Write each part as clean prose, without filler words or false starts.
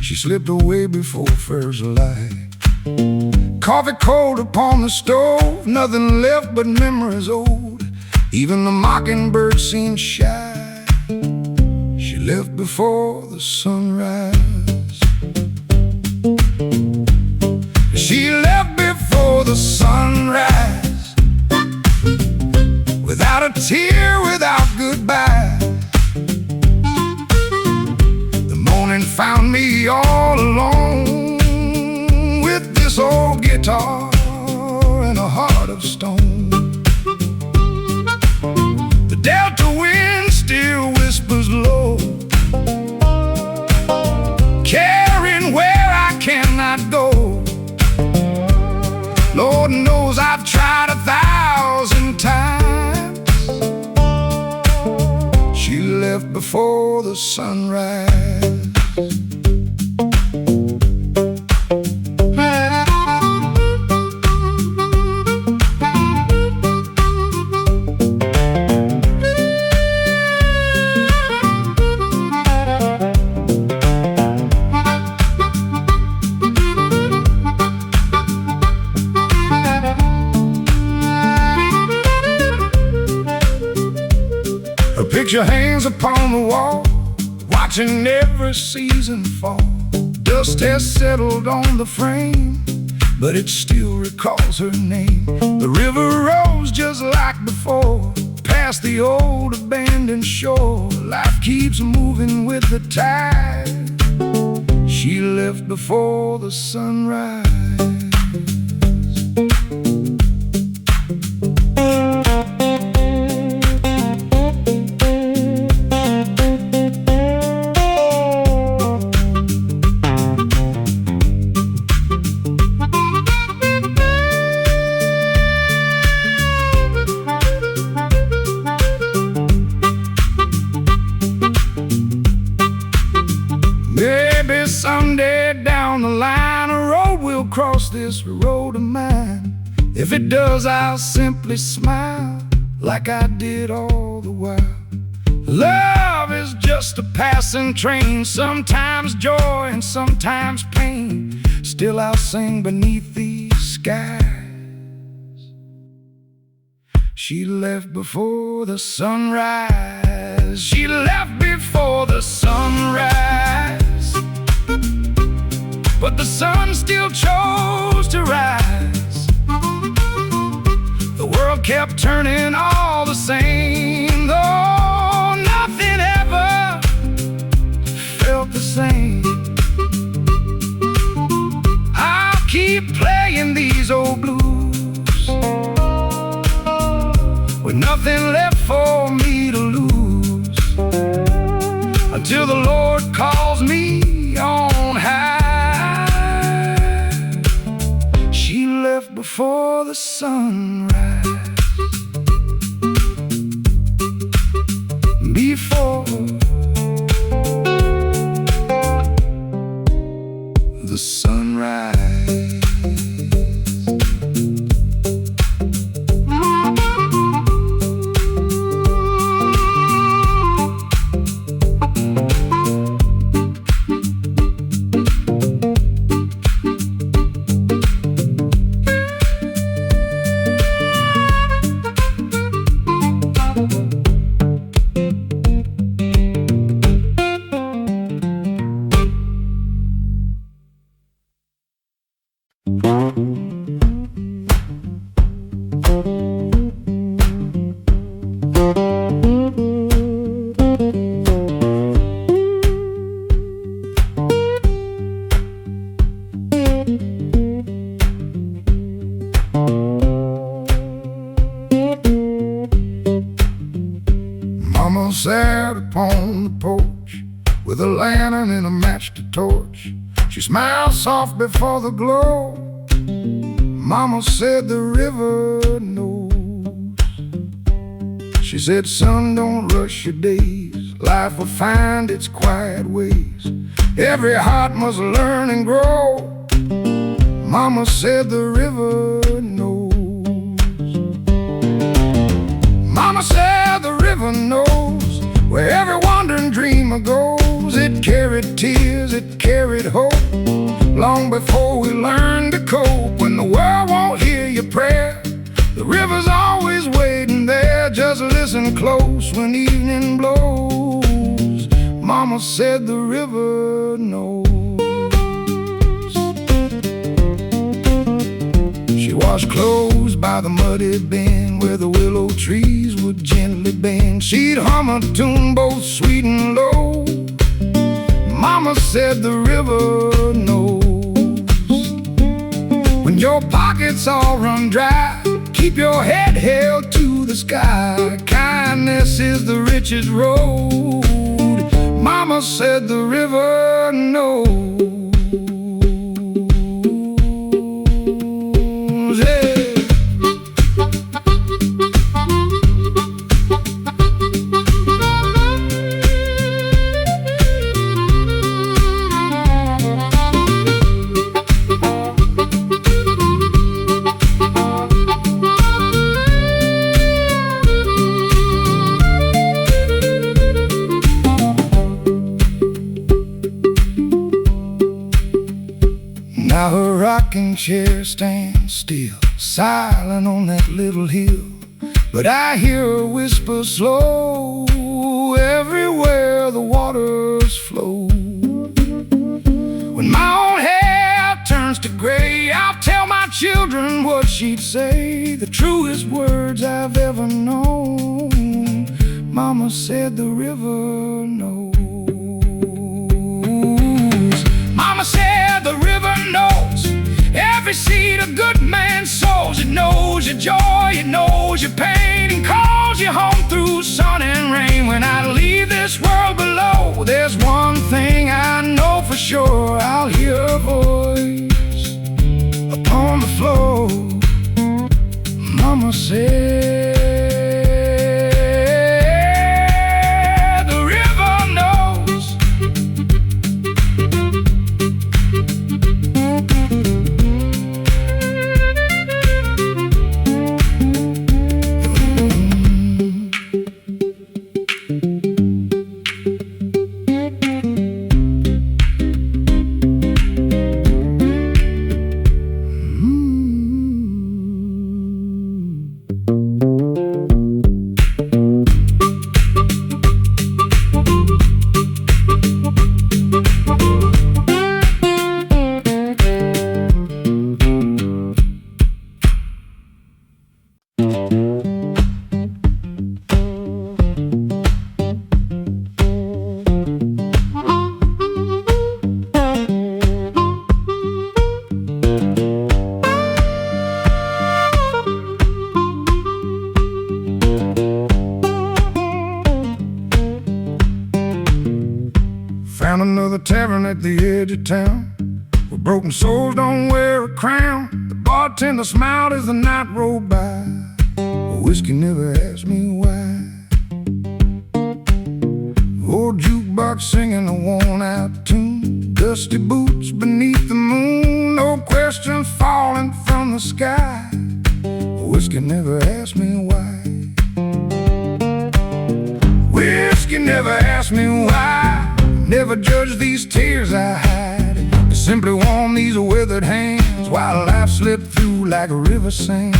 She slipped away before first light. Coffee cold upon the stove, nothing left but memories old. Even the mockingbird seemed shy. She left before the sunrise. She left before the sunrise, without a tear, without goodbye. The morning found me all alone, with this old guitar and a heart of stone. The delta wind still whispers low, carrying where I cannot go. Lord knows I've tried 1,000 times. She left before the sunrise. Her picture hangs upon the wall, watching every season fall. Dust has settled on the frame, but it still recalls her name. The river rose just like before, past the old abandoned shore. Life keeps moving with the tide. She left before the sunrise. Maybe someday down the line a road will cross this road of mine. If it does, I'll simply smile like I did all the while. Love is just a passing train, sometimes joy and sometimes pain. Still I'll sing beneath these skies. She left before the sunrise. She left before the sunrise, but the sun still chose to rise. The world kept turning all the same, though nothing ever felt the same. I'll keep playing these old blues, with nothing left for me to lose, until the Lord calls me on high. She left before the sunrise, before the sunrise. Mama sat upon the porch with a lantern and a match to torch. She smiled soft before the glow. Mama said the river knows. She said, son, don't rush your days. Life will find its quiet ways. Every heart must learn and grow. Mama said the river knows. Mama said the river knows where every wandering dreamer goes. It carried tears, it carried hope. Long before we learned to cope, when the world won't hear your prayer, the river's always waiting there. Just listen close when evening blows. Mama said the river knows. She washed clothes by the muddy bend where the willow trees would gently bend. She'd hum a tune both sweet and low. Mama said the river knows. When your pockets all run dry, keep your head held to the sky. Kindness is the richest road. Mama said the river knows. Yeah. Now her rocking chair stands still, silent on that little hill. But I hear her whisper slow, everywhere the waters flow. When my own hair turns to gray, I'll tell my children what she'd say. The truest words I've ever known. Mama said the river knows. Mama said the river knows every seed a good man sows. It knows your joy, it knows your pain, and calls you home through sun and rain. When I leave this world below, there's one thing I know for sure. I'll hear her voice upon the floor. Mama said the river knows. Found another tavern at the edge of town, where broken souls don't wear a crown. The bartender smiled as the night rolled by. Whiskey never asked me why. Old jukebox singing a worn-out tune, dusty boots beneath the moon, no questions falling from the sky. Whiskey never asked me why. Whiskey never asked me why. Never judge these tears I hide. I simply warm these withered hands while life slipped through like a river sand.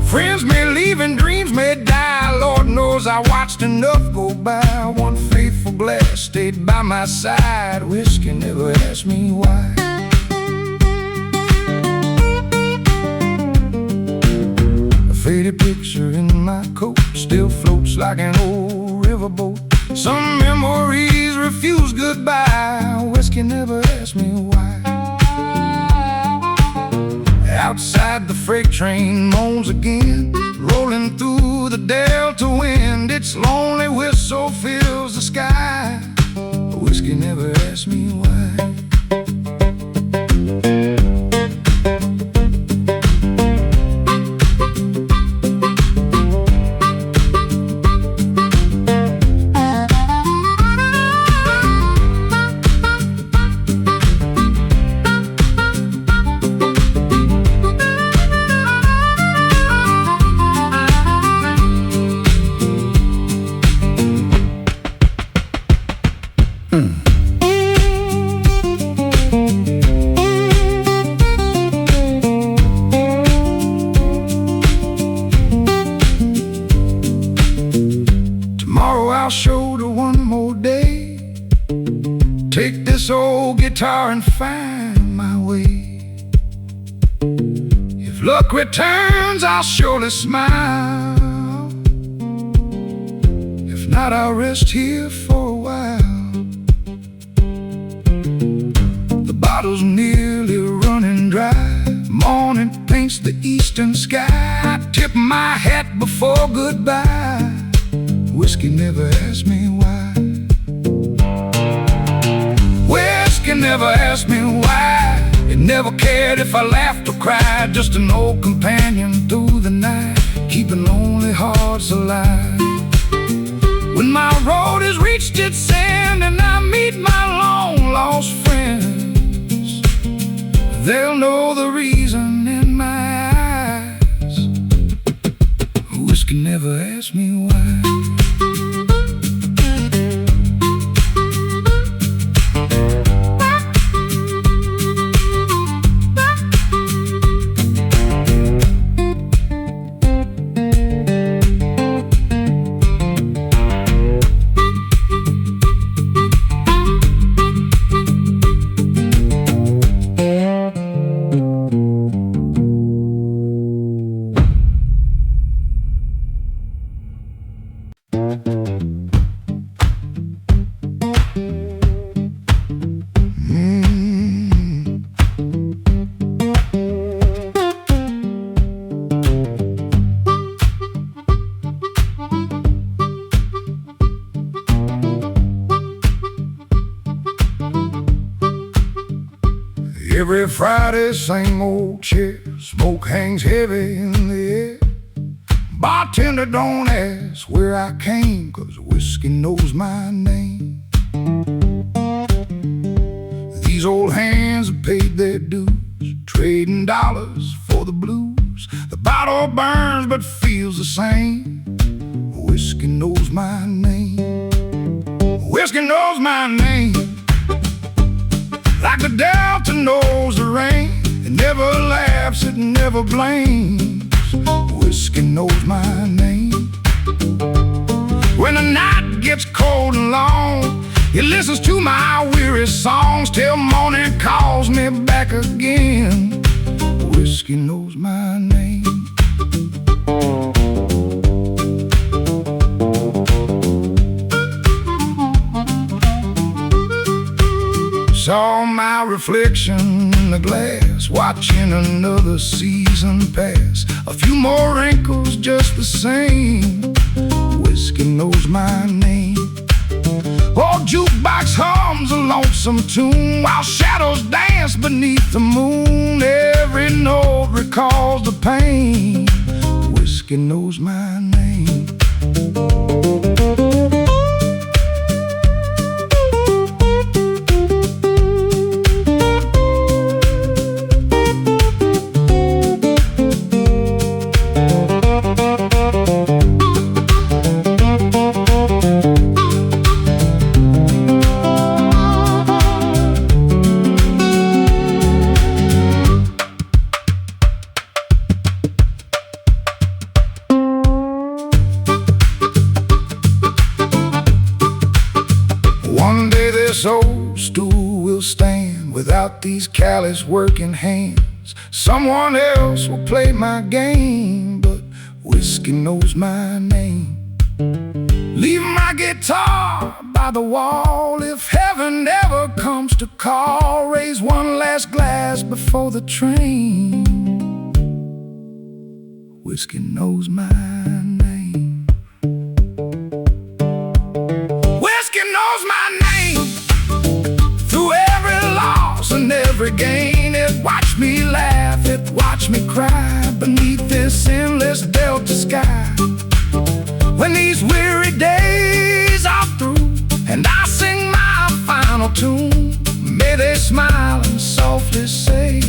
Friends may leave and dreams may die. Lord knows I watched enough go by. One faithful glass stayed by my side. Whiskey never asked me why. A faded picture in my coat still floats like an old riverboat. Some memories refuse goodbye. Whiskey never asked me why. Outside the freight train moans again, rolling through the delta wind. Its lonely whistle fills the sky. Whiskey never asked me why. guitar and find my way. If luck returns, I'll surely smile. If not, I'll rest here for a while. The bottle's nearly running dry. Morning paints the eastern sky. I tip my hat before goodbye. Whiskey never asked me why. Whiskey never asked me why. It never cared if I laughed or cried. Just an old companion through the night, keeping lonely hearts alive. When my road has reached its end and I meet my long-lost friends, they'll know the reason in my eyes. Whiskey never asked me why. Every Friday, same old chair, smoke hangs heavy in the air. Bartender don't ask where I came, 'cause whiskey knows my name. These old hands have paid their dues, trading dollars for the blues. The bottle burns but feels the same. Whiskey knows my name. Whiskey knows my name. Like the Delta knows the rain. It never laughs, it never blames. Whiskey knows my name. When the night gets cold and long, it listens to my weary songs till morning calls me back again. Whiskey knows my name. Saw my reflection in the glass, watching another season pass. A few more wrinkles just the same. Whiskey knows my name. Old jukebox hums a lonesome tune while shadows dance beneath the moon. Every note recalls the pain. Whiskey knows my name. One day this old stool will stand without these callous working hands. Someone else will play my game, but whiskey knows my name. Leave my guitar by the wall. If heaven ever comes to call, raise one last glass before the train. Whiskey knows my name. Whiskey knows my name. Through every loss and every gain, it watched me laugh, it watched me cry beneath this endless delta sky. When these weary days are through and I sing my final tune, may they smile and softly say,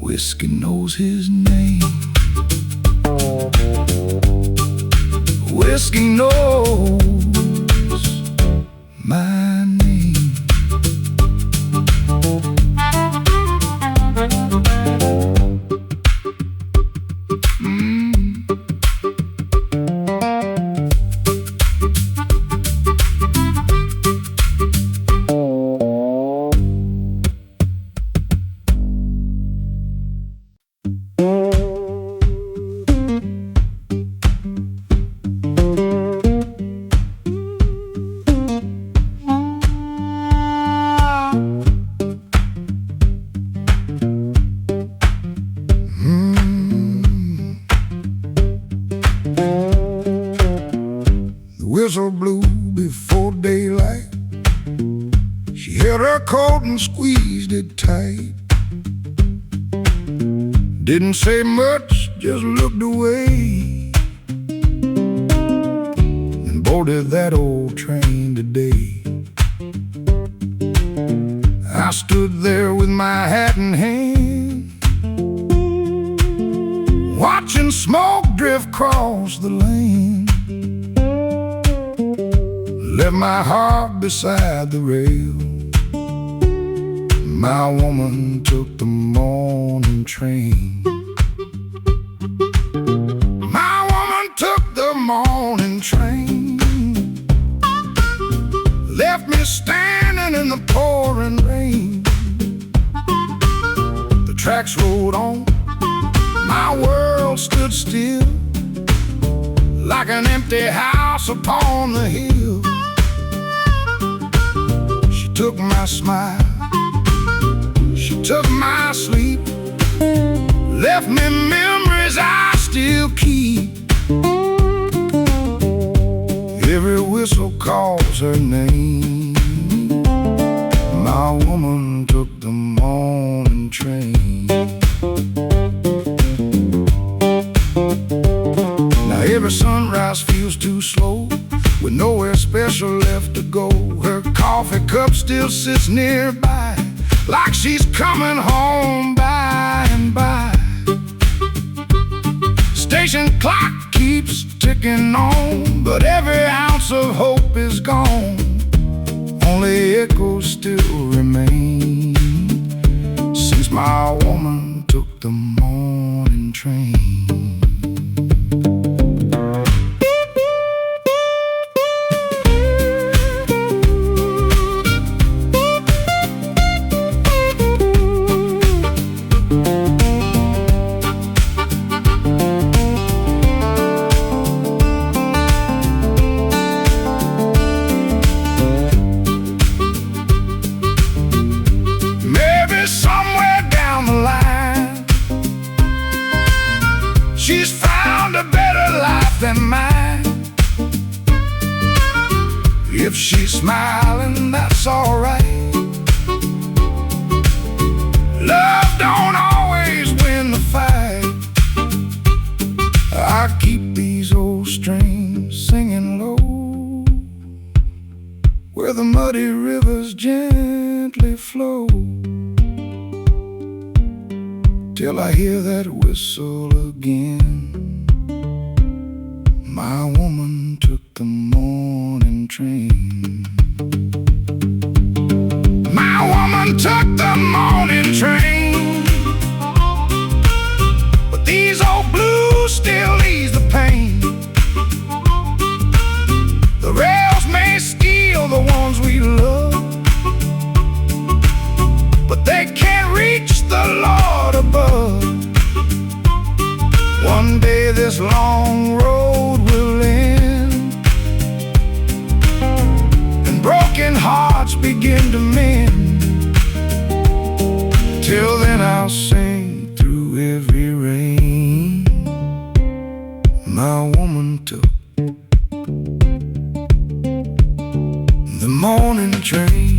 whiskey knows his name. Whiskey knows my name. She held her coat and squeezed it tight. Didn't say much, just looked away, and boarded that old train today. I stood there with my hat in hand, watching smoke drift across the lane. Left my heart beside the rail. My woman took the morning train. My woman took the morning train. Left me standing in the pouring rain. The tracks rolled on, my world stood still, like an empty house upon the hill. She took my smile, she took my sleep, left me memories I still keep. Every whistle calls her name. My woman took the morning train. Now every sunrise feels too slow, with nowhere special left to go. Her coffee cup still sits nearby, like she's coming home by and by. Station clock keeps ticking on, but every ounce of hope is gone. Only echoes still remain, since my woman took the morning train. She's found a better life than mine. If she's smiling, that's alright. Love don't always win the fight. I keep these old strings singing low, where the muddy rivers gently flow, till I hear that whistle again. My woman took the morning train. My woman took the morning train. But these old blues still ease the pain. The rails may steal the ones we love, but they can't reach the Lord above. One day this long road will end, and broken hearts begin to mend. Till then I'll sing through every rain. My woman took the morning train.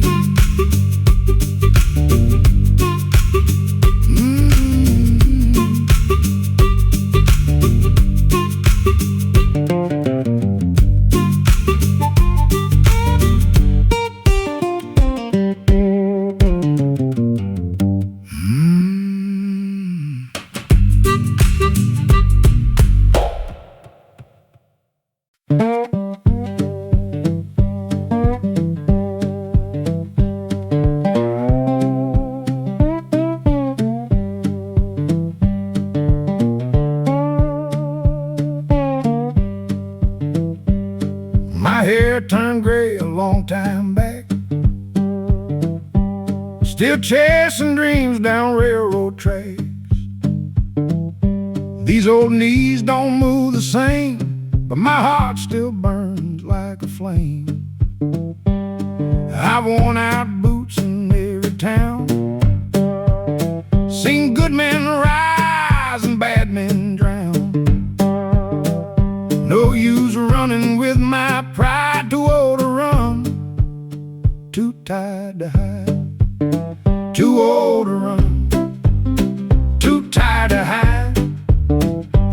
My hair turned gray a long time back, still chasing dreams down railroad tracks. These old knees don't move the same, but my heart still burns like a flame. I've worn out boots in every town, seen good men rise and bad men drown. No use running with my pride, too old to run, too tired tired to hide, too old to run, too tired to hide.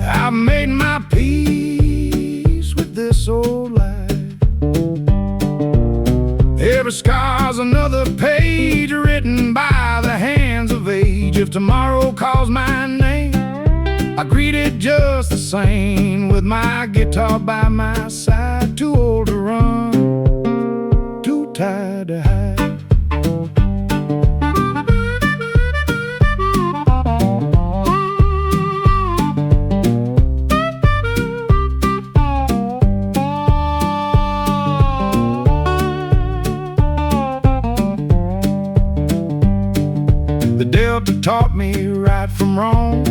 I've made my peace with this old life. Every scar's another page written by the hands of age. If tomorrow calls my name, I greet it just the same, with my guitar by my side. Too old to run, too tired to hide. The Delta taught me right from wrong.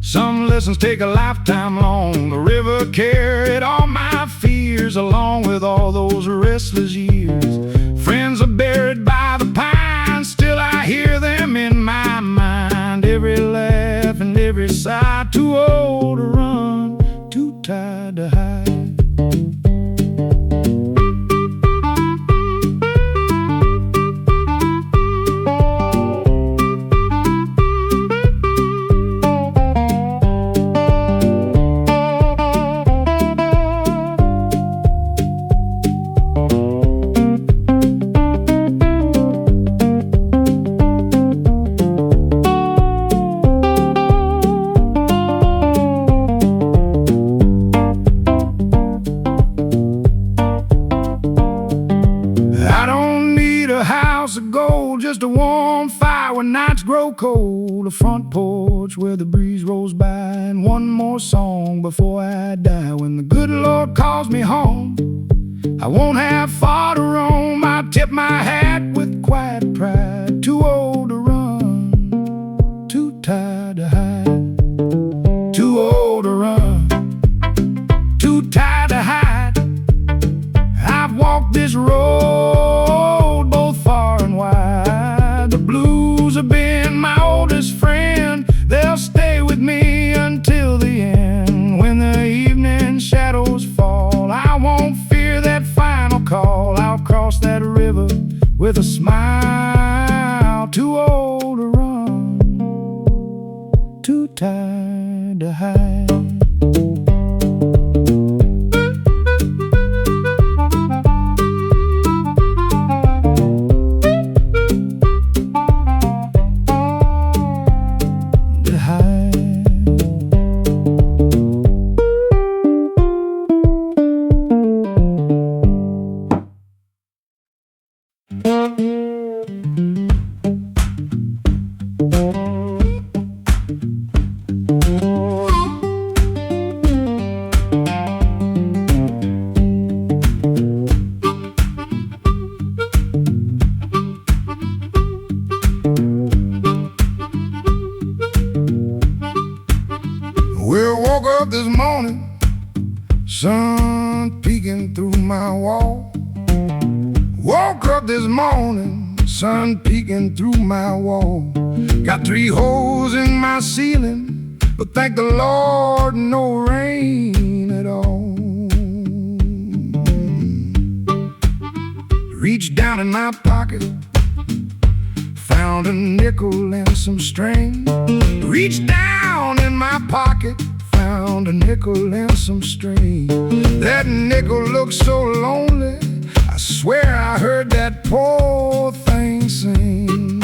Some lessons take a lifetime long. The river carried all my fears, along with all those restless years. Friends are buried by the pines, still I hear them in my mind. Every laugh and every sigh. Too old to run, too tired to hide. Of gold, just a warm fire when nights grow cold, a front porch where the breeze rolls by, and one more song before I die. When the good Lord calls me home, I won't have far to roam. I tip my hat with quiet pride. Too old to run, too tired to hide. Too old to run, too tired to hide. I've walked this road both far and wide. The blues have been my oldest friend. They'll stay with me until the end. When the evening shadows fall, I won't fear that final call. I'll cross that river with a smile. Too old to run, too tired to hide. Well, woke up this morning, sun peeking through my wall. Woke up this morning, sun peeking through my wall. Got 3 holes in my ceiling, but thank the Lord, no rain at all. Reached down in my pocket, found a nickel and some string. Reached down in my pocket, found a nickel and some string. That nickel looked so lonely, I swear I heard that poor thing sing.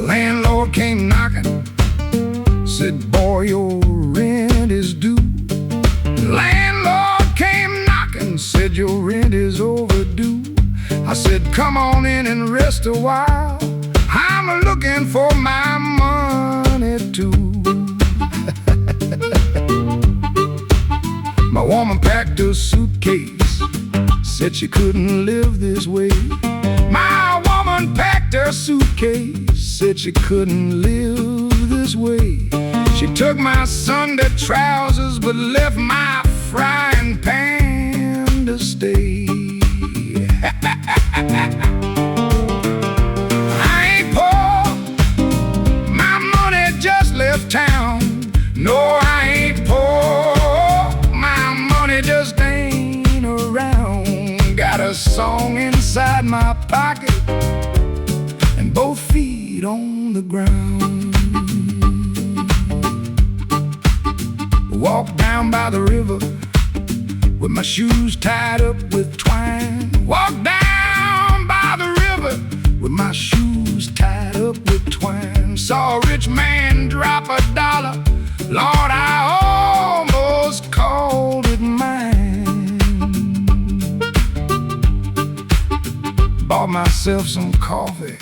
Landlord came knocking, said, boy, your rent is due. Landlord came knocking, said, your rent is overdue. I said, come on in and rest a while, I'm looking for my money too. My woman packed a suitcase, said she couldn't live this way. My woman packed her suitcase, said she couldn't live this way. She took my Sunday trousers, but left my frying pan to stay. I ain't poor, my money just left town. No, I ain't poor, my money just ain't around. Got a song song inside my pocket and both feet on the ground. Walk down by the river with my shoes tied up with twine. Walk down by the river with my shoes tied up with twine. Saw a rich man drop $1. Lord, I almost called it mine. Bought myself some coffee,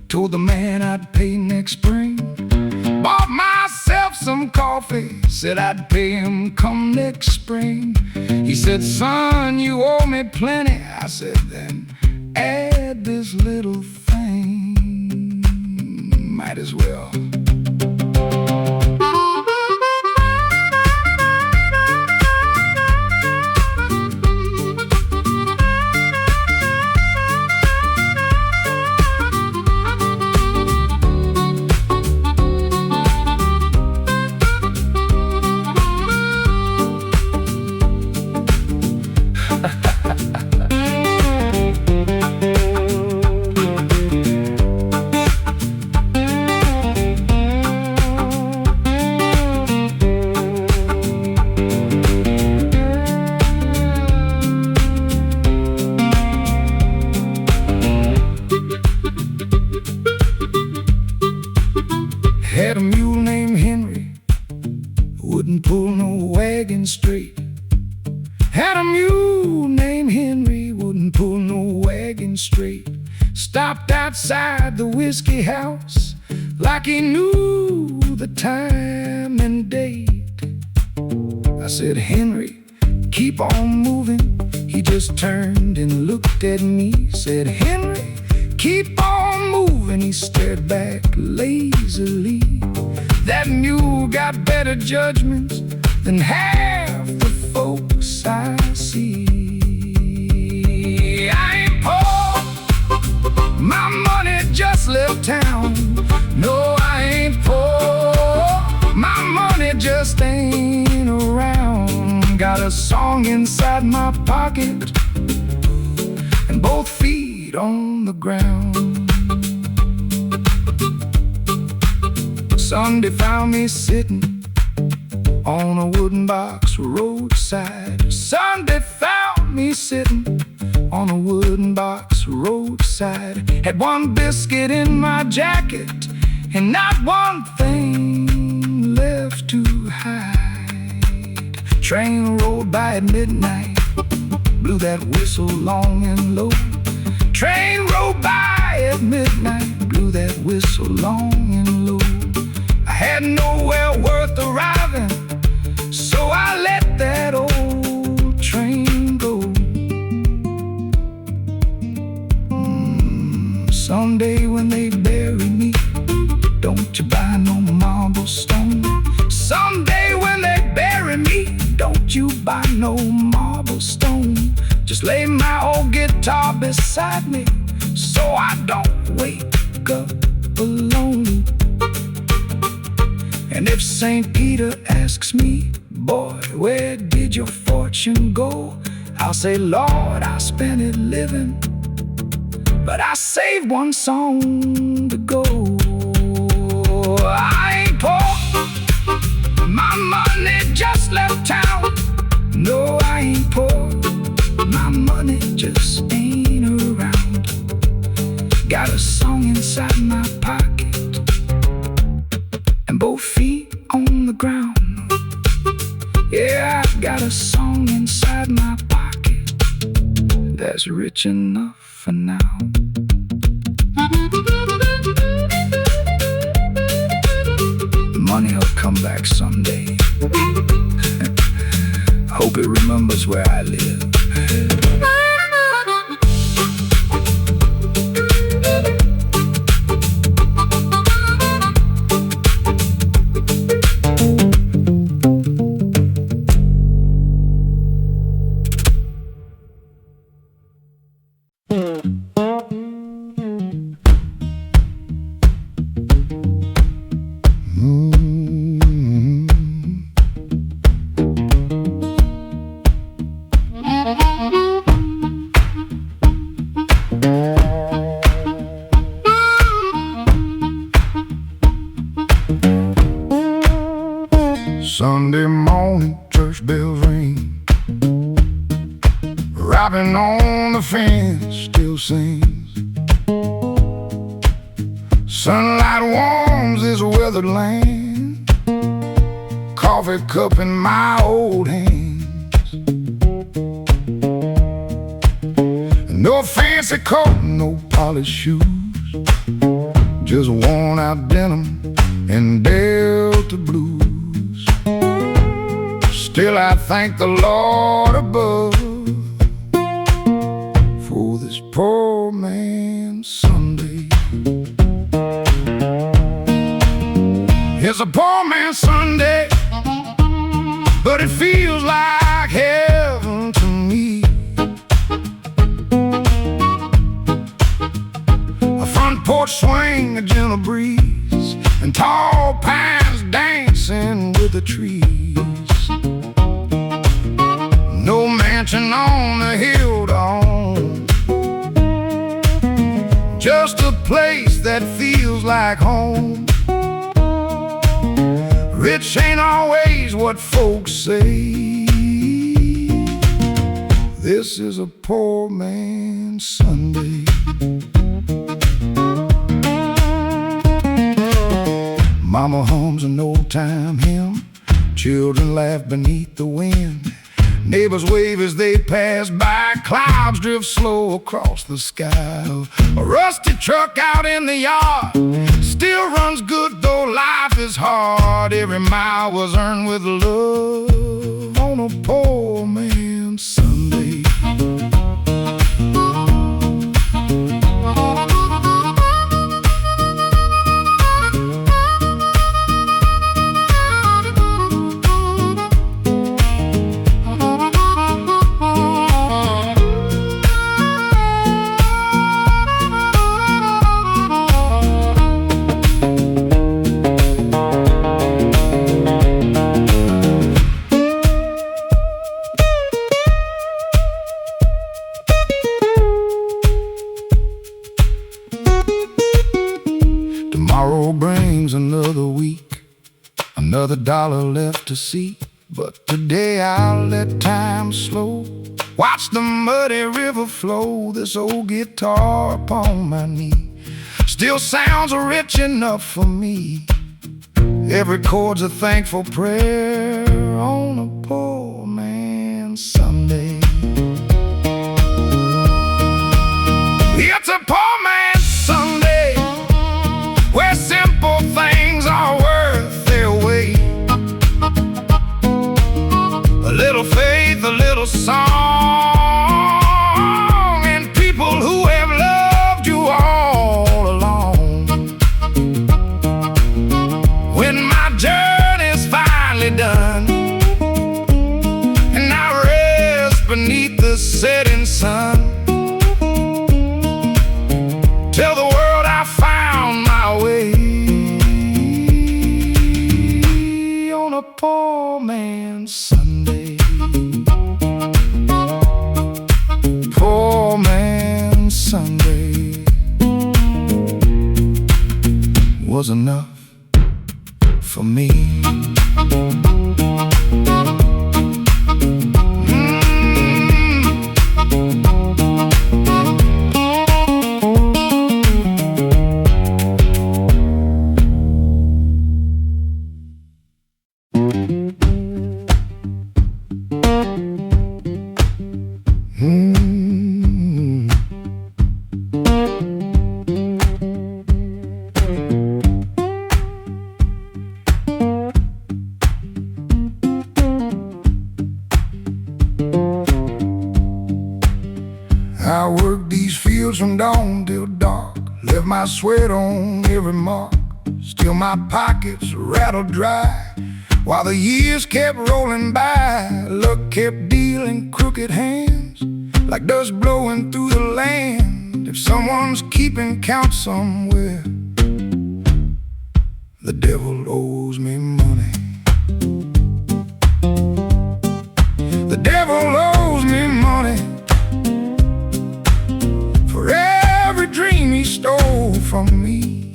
told the man I'd pay next spring. Bought myself some coffee, said I'd pay him come next spring. He said, son, you owe me plenty. I said, then add this little thing. Might as well. Had a mule named Henry, wouldn't pull no wagon straight. Had a mule named Henry, wouldn't pull no wagon straight. Stopped outside the whiskey house like he knew the time and date. I said, Henry, keep on moving. He just turned and looked at me. Said, Henry, keep on moving. He stared back lazily. That mule got better judgments than half the folks I see. I ain't poor, my money just left town. No, I ain't poor, my money just ain't around. Got a song inside my pocket and both feet on the ground. Sunday found me sitting on a wooden box roadside. Sunday found me sitting on a wooden box roadside. Had one biscuit in my jacket and not one thing left to hide. Train rolled by at midnight, blew that whistle long and low. Train rolled by at midnight, blew that whistle long and low. I had nowhere worth arriving, so I let that old train go. Someday when they bury me, don't you buy no marble stone. Someday when they bury me, don't you buy no marble stone. Just lay my old guitar beside me so I don't wake up alone. And if St. Peter asks me, boy, where did your fortune go? I'll say, Lord, I spent it living, but I saved one song to go. I ain't poor, my money just left town. No, I ain't poor, my money just ain't around. Got a song inside my pocket and both feet on the ground. Yeah, I've got a song inside my pocket that's rich enough for now. Money will come back someday. Hope it remembers where I live. Tapping on the fence still sings. Sunlight warms this weathered land. Coffee cup in my old hands. No fancy coat, no polished shoes, just worn out denim and Delta blues. Still I thank the Lord above for this poor man's Sunday. It's a poor man's Sunday, but it feels like heaven to me. A front porch swing, a gentle breeze, and tall pines dancing with the trees. No mansion on the hill to own, just a place that feels like home. Rich ain't always what folks say. This is a poor man's Sunday. Mama hums an old-time hymn, children laugh beneath the wind. Neighbors wave as they pass by, clouds drift slow across the sky. A rusty truck out in the yard still runs good, though life is hard. Every mile was earned with love on a poor man's Sunday. Tomorrow brings another week, another dollar left to see. But today I'll let time slow, watch the muddy river flow. This old guitar upon my knee still sounds rich enough for me. Every chord's a thankful prayer on a poor man's Sunday. It's a poor man's Sunday, where simple things are worth their weight. A little faith, a little song, and people who have loved you all along. When my journey's finally done and I rest beneath the setting sun, tell the world I found my way on a poor man's Sunday. Poor man's Sunday was enough for me. I work these fields from dawn till dark, left my sweat on every mark. Still my pockets rattled dry, while the years kept rolling by. Luck kept dealing crooked hands, like dust blowing through the land. If someone's keeping count somewhere, the devil owes me money. The devil owes me money for every dream he stole from me.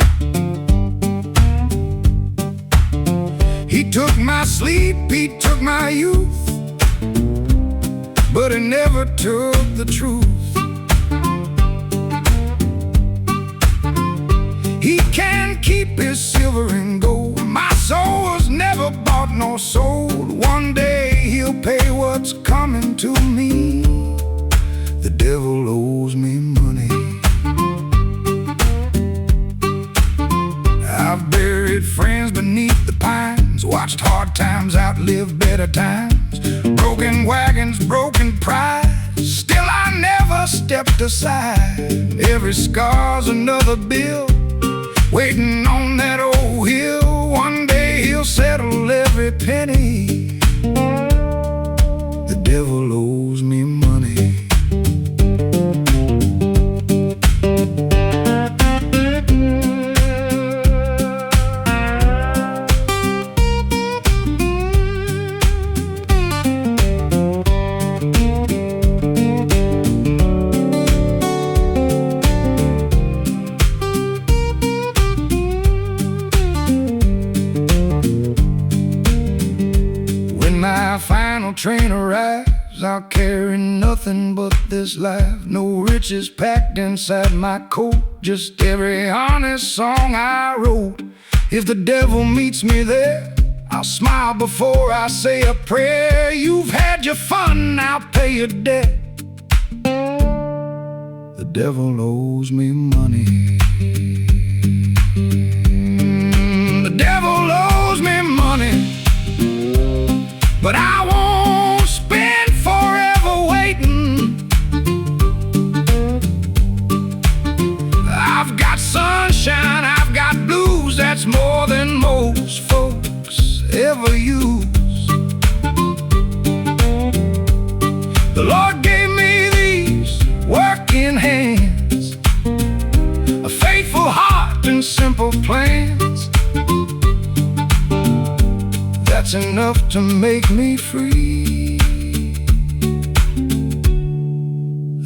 He took my sleep, he took my youth, but he never took the truth. He can keep his silver and gold. My soul was never bought nor sold. One day he'll pay what's coming to me. The devil owes me money. I've buried friends beneath the pines, watched hard times outlive better times, broken wagons, broken pride. Still I never stepped aside. Every scar's another bill, waiting on that old hill. One day he'll settle every penny. The devil owes me money. My final train arrives, I'll carry nothing but this life. No riches packed inside my coat, just every honest song I wrote. If the devil meets me there, I'll smile before I say a prayer. You've had your fun, now pay your debt. The devil owes me money. The devil owes me money, but I won't spend forever waiting. I've got sunshine, I've got blues, that's more than most folks ever use. The Lord gave me these working hands, a faithful heart and simple plans. That's enough to make me free.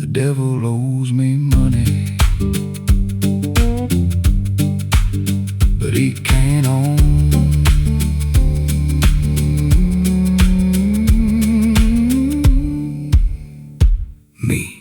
The devil owes me money, but he can't own me.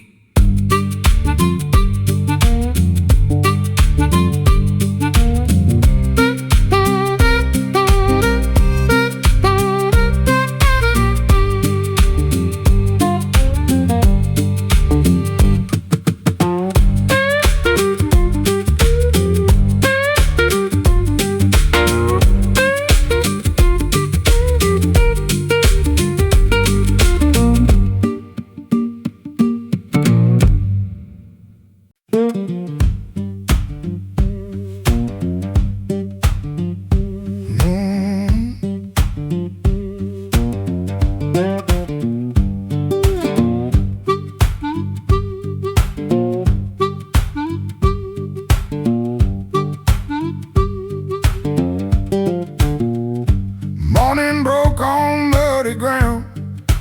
Morning broke on muddy ground.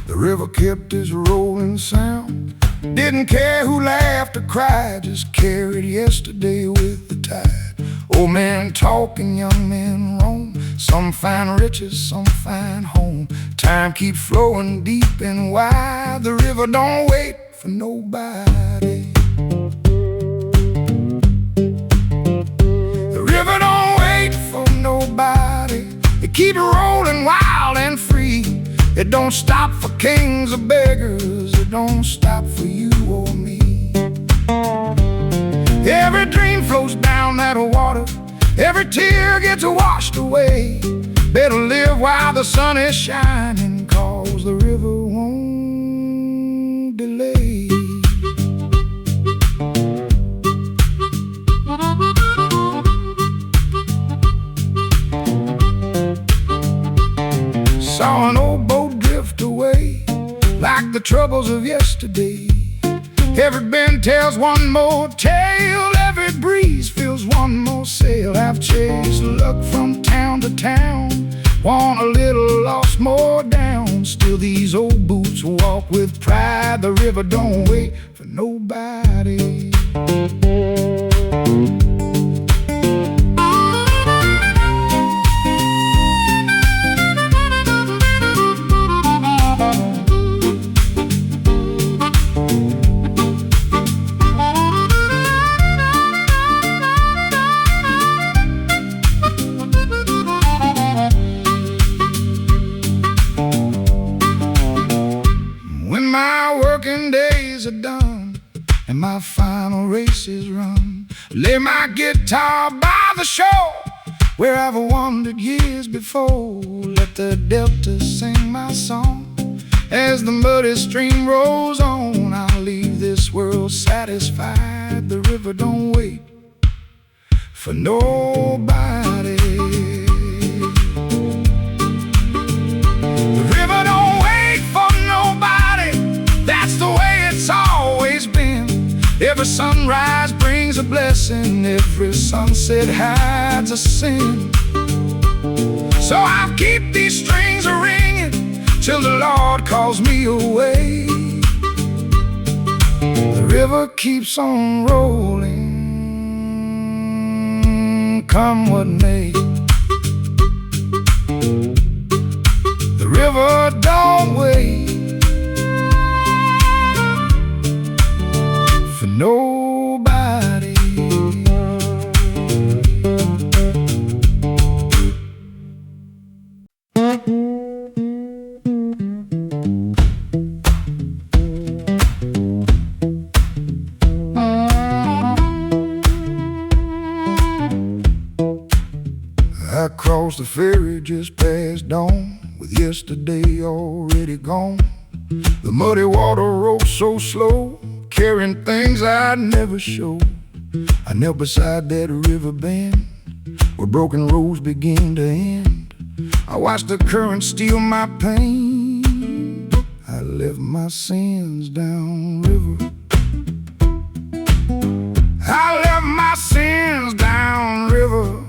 The river kept its rolling sound. Didn't care who laughed or cried, just carried yesterday with the tide. Old men talking, young men roam. Some find riches, some find home. Time keeps flowing deep and wide. The river don't wait for nobody. The river don't wait for nobody. It keeps rolling wild and free. It don't stop for kings or beggars. It don't stop for you or me. Every dream flows down that water. Every tear gets washed away. Better live while the sun is shining, 'cause the river won't delay. Saw an old boat drift away, like the troubles of yesterday. Every bend tells one more tale, every breeze fills one more sail. I've chased luck from town to town, won a little, lost more down. Still these old boots walk with pride. The river don't wait for nobody. places run. Lay my guitar by the shore where I've wandered years before. Let the delta sing my song as the muddy stream rolls on. I'll leave this world satisfied. The river don't wait for nobody. The river don't wait for nobody. That's the way it's always been. Every sunrise brings a blessing. Every sunset hides a sin. So I'll keep these strings a-ringing till the Lord calls me away. The river keeps on rolling, come what may. The river don't wait for nobody. I crossed the ferry just past dawn, with yesterday already gone. The muddy water rolled so slow, carrying things I'd never show. I knelt beside that river bend where broken roads begin to end. I watched the current steal my pain. I left my sins downriver. I left my sins downriver.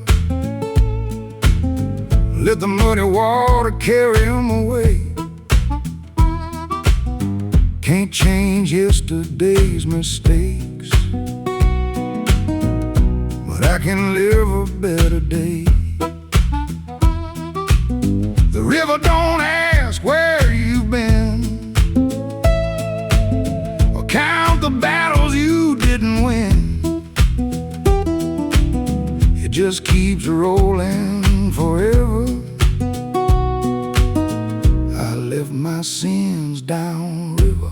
Let the muddy water carry them away. Can't change yesterday's mistakes, but I can live a better day. The river don't ask where you've been, or count the battles you didn't win. It just keeps rolling forever. I left my sins downriver.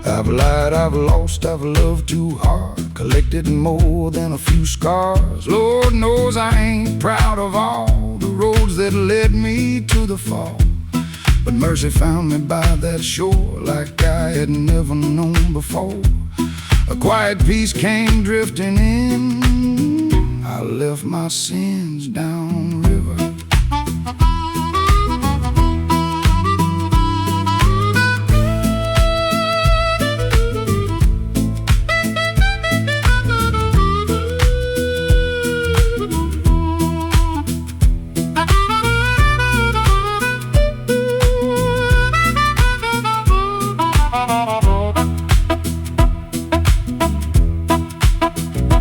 I've lied, I've lost, I've loved too hard, collected more than a few scars. Lord knows I ain't proud of all the roads that led me to the fall. But mercy found me by that shore like I had never known before. A quiet peace came drifting in. I left my sins downriver.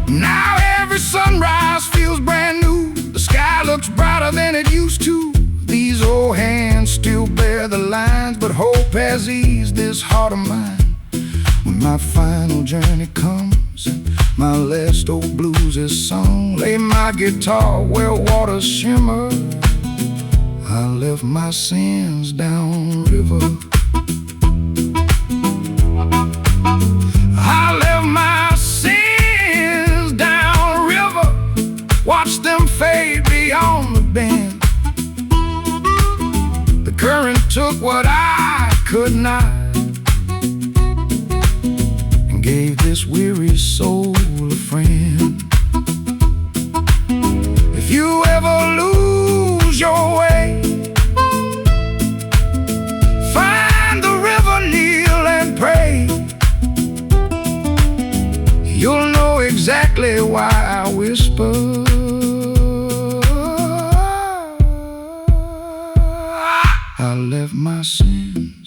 Now every sunrise feels brand new. The sky looks brighter than it used to. These old hands still bear the lines, but hope has eased this heart of mine. When my final journey comes and my last old blues is sung, lay my guitar where waters shimmer. I left my sins downriver. I left my sins downriver. Watch them fade beyond the bend. The current took what I could not, and gave this weary soul a friend. If you ever lose your way, find the river, kneel and pray. You'll know exactly why I whisper. I left my sins